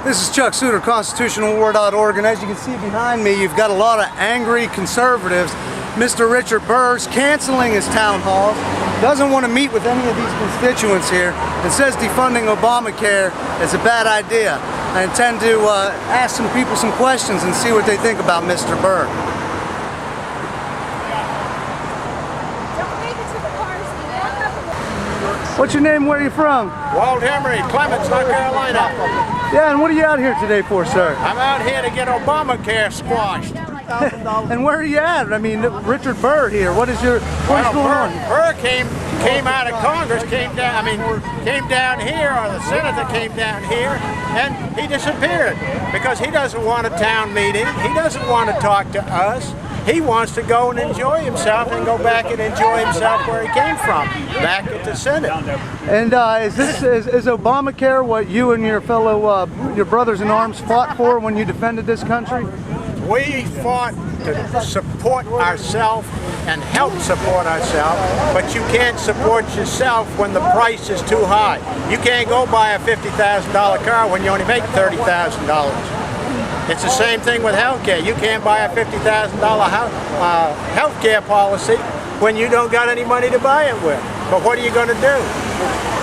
This is Chuck Suter, constitutionalwar.org, and as you can see behind me, you've got a lot of angry conservatives. Mr. Richard Burr canceling his town halls, doesn't want to meet with any of these constituents here, and says defunding Obamacare is a bad idea. I intend to ask some people some questions and see what they think about Mr. Burr. What's your name? Where are you from? Walt Emery, Clements, North Carolina. Yeah, and what are you out here today for, sir? I'm out here to get Obamacare squashed. And where are you at? I mean, Richard Burr here. What's going on? Burr came out of Congress, came down here, or the senator came down here, and he disappeared because he doesn't want a town meeting. He doesn't want to talk to us. He wants to go and enjoy himself and go back and enjoy himself where he came from, back at the Senate. And is Obamacare what you and your fellow, your brothers in arms fought for when you defended this country? We fought to support ourselves and help support ourselves, but you can't support yourself when the price is too high. You can't go buy a $50,000 car when you only make $30,000. It's the same thing with health care. You can't buy a $50,000 health care policy when you don't got any money to buy it with. But what are you going to do?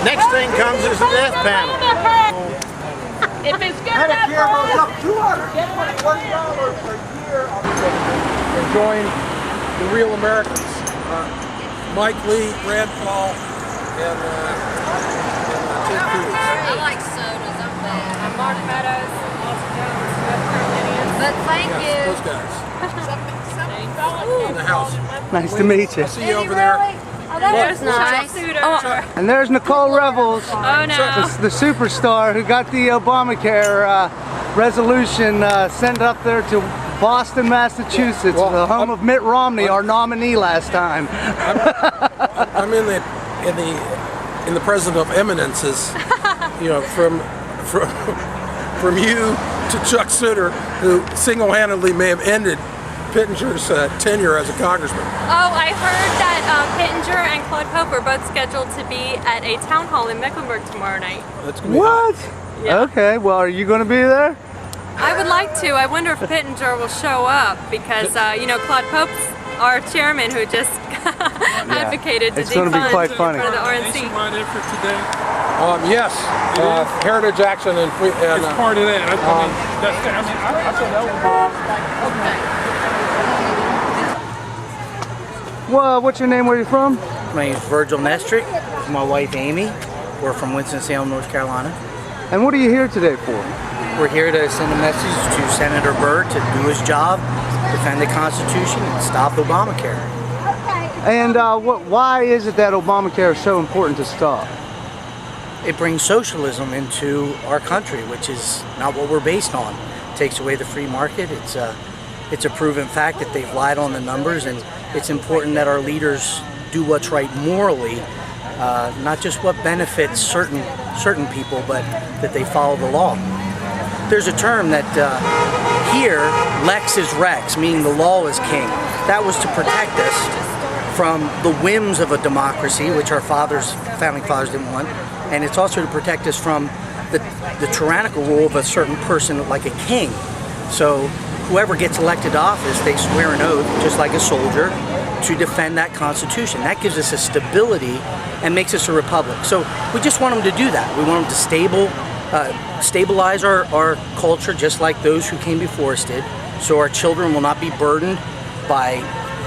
Next thing comes is the death panel. If it's good Medicare goes up $221 per year. Join the real Americans. Mike Lee, Rand Paul, and Ted Cruz. I like sodas. I'm Martin Meadows, Austin Jones, West Carolinians. But thank you. Those guys. In the house. Nice to meet you. I'll see you over there. Oh, that was nice. And there's Nicole Revels, Oh no. the superstar who got the Obamacare resolution sent up there to Boston, Massachusetts, the home of Mitt Romney, our nominee last time. I'm in the president of eminences, you know, from you to Chuck Suter, who single-handedly may have ended Pittenger's tenure as a congressman. Oh, I heard that Pittenger and Claude Pope are both scheduled to be at a town hall in Mecklenburg tomorrow night. That's gonna be What? Yeah. Okay, well, are you going to be there? I would like to. I wonder if Pittenger will show up because, you know, Claude Pope's our chairman who just advocated to It's going to be defund quite funny. for the RNC. today. Yes, Heritage Action and free. And, it's part of that. I thought that was Well, what's your name? Where are you from? My name is Virgil Nestrick. My wife Amy. We're from Winston-Salem, North Carolina. And what are you here today for? We're here to send a message to Senator Burr to do his job, defend the Constitution, and stop Obamacare. And why is it that Obamacare is so important to stop? It brings socialism into our country, which is not what we're based on. It takes away the free market. It's a proven fact that they've lied on the numbers, and it's important that our leaders do what's right morally, not just what benefits certain people, but that they follow the law. There's a term that here, lex is rex, meaning the law is king. That was to protect us from the whims of a democracy, which our founding fathers didn't want, and it's also to protect us from the tyrannical rule of a certain person like a king. So whoever gets elected to office, they swear an oath, just like a soldier, to defend that Constitution. That gives us a stability and makes us a republic. So we just want them to do that. We want them to stabilize our culture just like those who came before us did, so our children will not be burdened by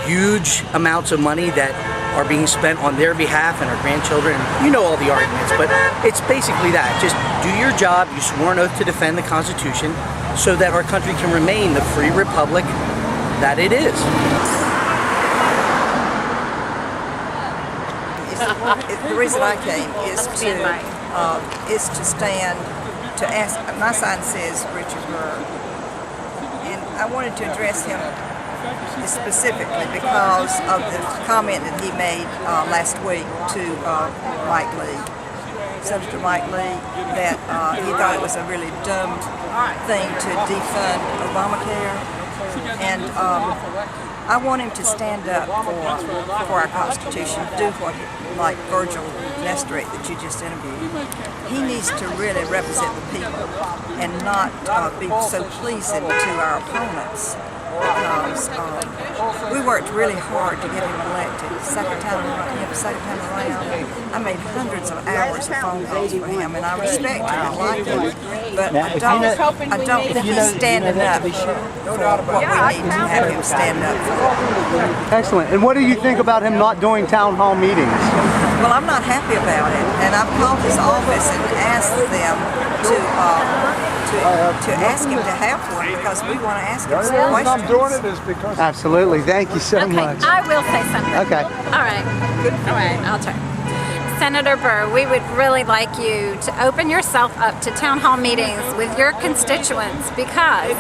huge amounts of money that are being spent on their behalf and our grandchildren. You know all the arguments, but it's basically that. Just do your job. You swore an oath to defend the Constitution so that our country can remain the free republic that it is. The reason I came is to stand to ask. My sign says Richard Burr, and I wanted to address him specifically because of the comment that he made last week to Mike Lee, Senator Mike Lee, that he thought it was a really dumb thing to defund Obamacare, and I want him to stand up for our Constitution, do what, like Virgil Nestor that you just interviewed. He needs to really represent the people and not be so pleasing to our opponents. Because we worked really hard to get him elected. Second time around, I made hundreds of hours of phone calls for him, and I respect him and like him. But I don't think he's standing up for what we need to have him stand up for. Excellent. And what do you think about him not doing town hall meetings? Well, I'm not happy about it, and I've called his office and asked them to ask him to have one because we want to ask him some questions. I'm doing it is because Absolutely. Thank you so much. I will say something. Okay. All right. All right, I'll try. Senator Burr, we would really like you to open yourself up to town hall meetings with your constituents because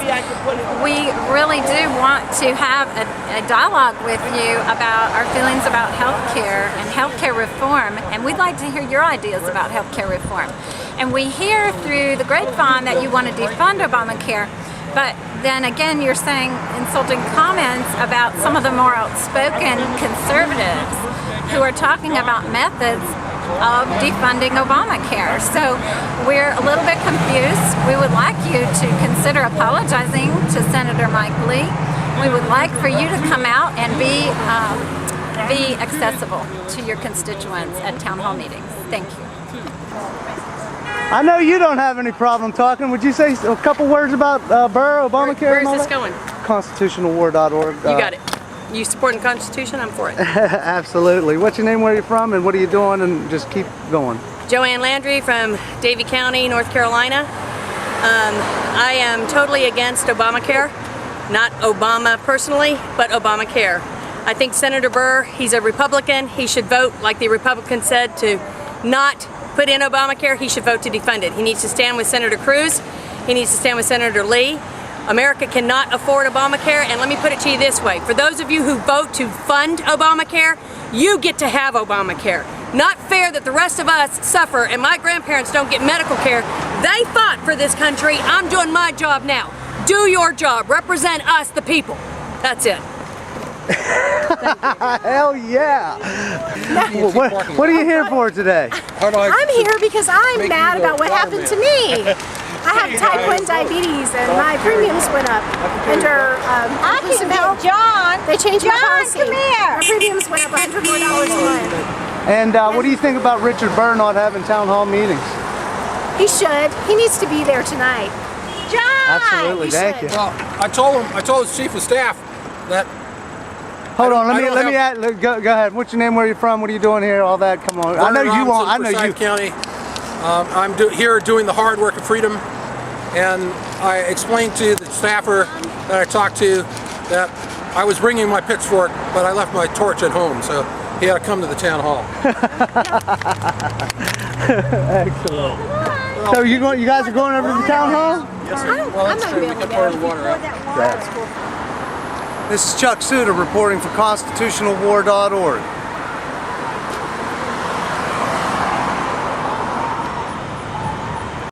we really do want to have a dialogue with you about our feelings about health care and health care reform, and we'd like to hear your ideas about health care reform. And we hear through the grapevine that you want to defund Obamacare, but then again you're saying insulting comments about some of the more outspoken conservatives who are talking about methods of defunding Obamacare. So we're a little bit confused. We would like you to consider apologizing to Senator Mike Lee. We would like for you to come out and be accessible to your constituents at town hall meetings. Thank you. I know you don't have any problem talking. Would you say a couple words about Burr, Obamacare? Where's this going? Constitutionalwar.org. You got it. You supporting the Constitution? I'm for it. Absolutely. What's your name, where are you from, and what are you doing? And just keep going. Joanne Landry from Davie County, North Carolina. I am totally against Obamacare. Not Obama personally, but Obamacare. I think Senator Burr, he's a Republican. He should vote, like the Republican said, to not put in Obamacare. He should vote to defund it. He needs to stand with Senator Cruz. He needs to stand with Senator Lee. America cannot afford Obamacare, and let me put it to you this way. For those of you who vote to fund Obamacare, you get to have Obamacare. Not fair that the rest of us suffer and my grandparents don't get medical care. They fought for this country. I'm doing my job now. Do your job. Represent us, the people. That's it. Hell yeah! What are you here for today? I'm here because I'm mad about what happened to me. I have type 1 diabetes and my premiums went up under inclusive health. John, they changed my policy. Come here. My premiums went up $100 more a month. And what do you think about Richard Burr not having town hall meetings? He should. He needs to be there tonight. John! Absolutely, thank you. Well, I told his chief of staff that. Hold on, go ahead. What's your name? Where are you from? What are you doing here? All that. Come on. I know you want. I know you. County. I'm here doing the hard work of freedom, and I explained to the staffer that I talked to that I was bringing my pitchfork, but I left my torch at home, so he had to come to the town hall. Excellent. So you guys are going over to the town hall? Yes, sir. Well, that's true. We can pour the water out. This is Chuck Suter reporting for ConstitutionalWar.org.